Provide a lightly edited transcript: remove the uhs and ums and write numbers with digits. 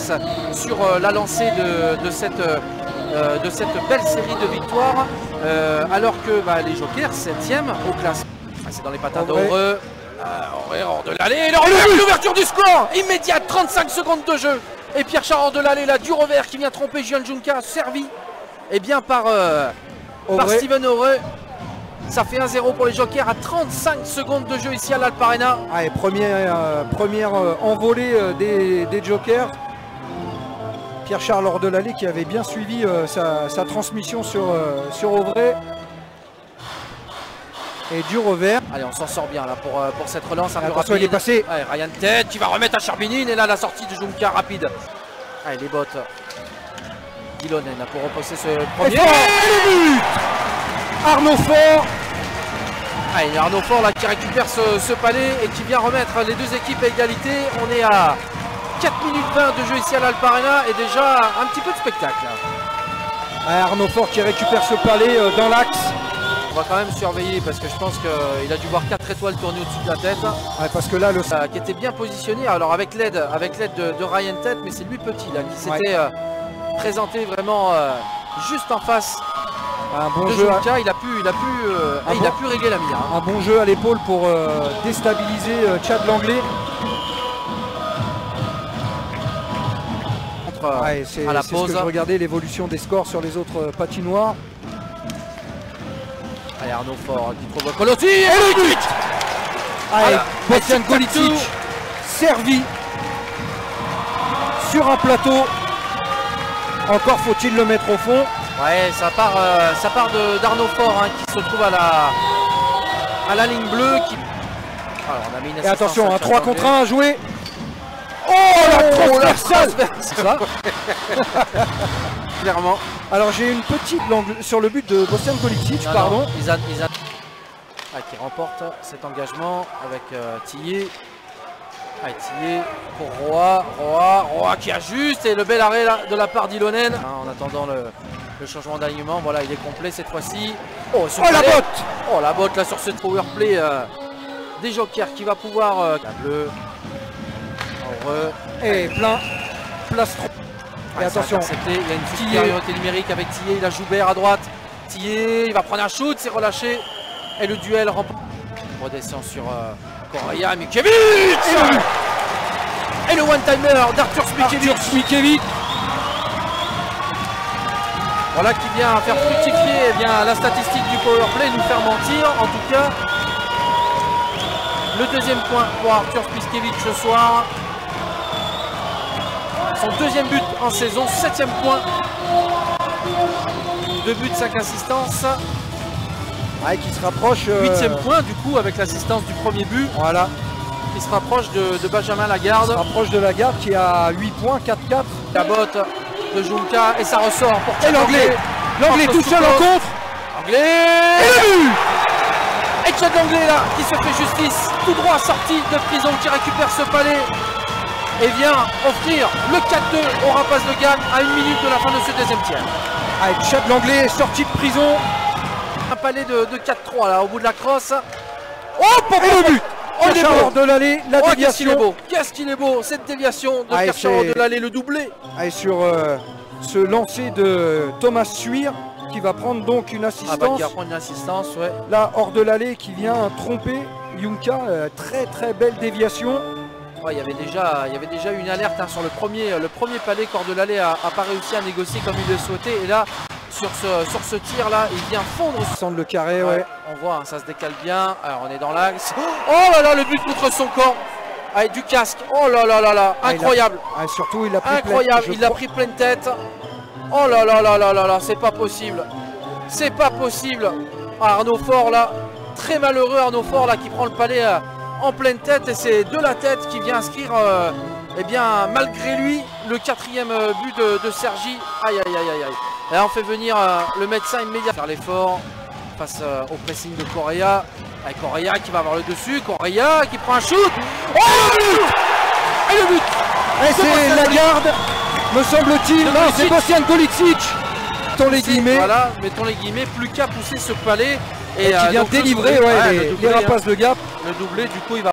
place sur la lancée de cette belle série de victoires, alors que les Jokers 7e au classement. C'est dans les patins d'Heureux. Hors de l'allée, l'ouverture du score immédiate, 35 secondes de jeu. Et Pierre-Charles hors de l'allée, là, du revers qui vient tromper Juan Junca, servi par Steven Heureux. Ça fait 1-0 pour les Jokers à 35 secondes de jeu ici à l'Alp Arena. Allez, première envolée des Jokers. Pierre-Charles hors de l'allée qui avait bien suivi sa transmission sur Auvray. Et du revers. Allez, on s'en sort bien là pour cette relance un peu attention, rapide. il est passé. Allez, Ryan Ted qui va remettre à Charbinine. Et là, la sortie de Junca rapide. Allez, les bottes. Dilonen pour reposer ce premier. Et Arnaud Faure. Allez, Arnaud Faure là, qui récupère ce palais et qui vient remettre les deux équipes à égalité. On est à 4 minutes 20 de jeu ici à l'Alp Arena et déjà un petit peu de spectacle. Arnaud Faure qui récupère ce palais dans l'axe. On va quand même surveiller parce que je pense qu'il a dû voir 4 étoiles tourner au-dessus de la tête. Ouais, parce que là, qui était bien positionné, alors avec l'aide de Ryan Ted, mais c'est lui petit là qui s'était présenté vraiment juste en face. Un bon de jeu. Junca. Il a pu régler la mire. Un bon jeu à l'épaule pour déstabiliser Chad Langlais. C'est à la ce pause. que je regardais, l'évolution des scores sur les autres patinoires. Allez, Arnaud Faure qui trouve Colotti et le but. Allez, Bostian Golicic servi sur un plateau. Encore faut-il le mettre au fond. Ouais, ça part d'Arnaud Faure qui se trouve à la ligne bleue. Alors, on a mis une et attention, un 3 contre 1 à jouer. Oh, la transversale. Clairement. Alors j'ai une petite langue sur le but de Bostian Golicic, pardon. Qui remporte cet engagement avec Tillet. Tillet pour Roy qui ajuste et le bel arrêt là, de la part d'Ilonen. En attendant le changement d'alignement, voilà, il est complet cette fois-ci. La botte. Oh, la botte là sur ce powerplay des Jokers qui va pouvoir la bleue. Et place trop. Et attention, il y a une supériorité numérique avec Tillet, il a Joubert à droite. Tillet, il va prendre un shoot, c'est relâché. Et le duel remporte. Redescend sur Correa, Mikiewicz. Et le one-timer d'Arthur Smikiewicz. Voilà qui vient faire fructifier la statistique du powerplay, nous faire mentir. En tout cas, le deuxième point pour Arthur Smikiewicz ce soir. Son deuxième but en saison, 7e point. 2 buts, 5 assistances. Qui se rapproche. 8e point du coup avec l'assistance du premier but. Voilà. Qui se rapproche de Benjamin Lagarde. Se rapproche de Lagarde qui a 8 points, 4-4. La botte de Junca et ça ressort pour Chad Langlais. Langlais tout seul en contre. Langlais. Et Chad Langlais là qui se fait justice. Tout droit sorti de prison qui récupère ce palais. Et vient offrir le 4-2 au Rapaces de Gagne à 1 minute de la fin de ce deuxième tiers. Chad Langlais est sorti de prison. Un palais de 4-3 là au bout de la crosse. Et le but. Pierre-Charles de l'allée, la déviation. Qu'est-ce qu'il est beau cette déviation de Pierre-Charles de l'allée, le doublé. Sur ce lancer de Thomas Suire qui va prendre donc une assistance. Qui va prendre une assistance, ouais. Là, hors de l'allée qui vient tromper Junca. Très belle déviation. Il y avait déjà une alerte sur le premier palais. Hors de l'allée a pas réussi à négocier comme il le souhaitait. Et là, sur ce tir là, il vient fondre. Sans le carré, On voit, ça se décale bien. Alors on est dans l'axe. Oh là là, le but contre son corps. Avec du casque. Oh là là là là, incroyable. Surtout il a pris incroyable, il a pris pleine tête. Oh là là là là là là, c'est pas possible. C'est pas possible. Arnaud Faure là, très malheureux Arnaud Faure là qui prend le palais en pleine tête et c'est de la tête qui vient inscrire malgré lui le 4e but de Sergi. Aïe aïe aïe aïe aïe. Et là on fait venir le médecin immédiat faire l'effort face au pressing de Correa. Avec Correa qui va avoir le dessus, Correa qui prend un shoot. Oh, le but. Et le but. Et c'est Lagarde, me semble-t-il. Non, c'est Bostian Golicic. Mettons les guillemets. Voilà, mettons les guillemets, plus qu'à pousser ce palais. Et qui vient délivrer les Rapaces de Gap. Le doublé, du coup il va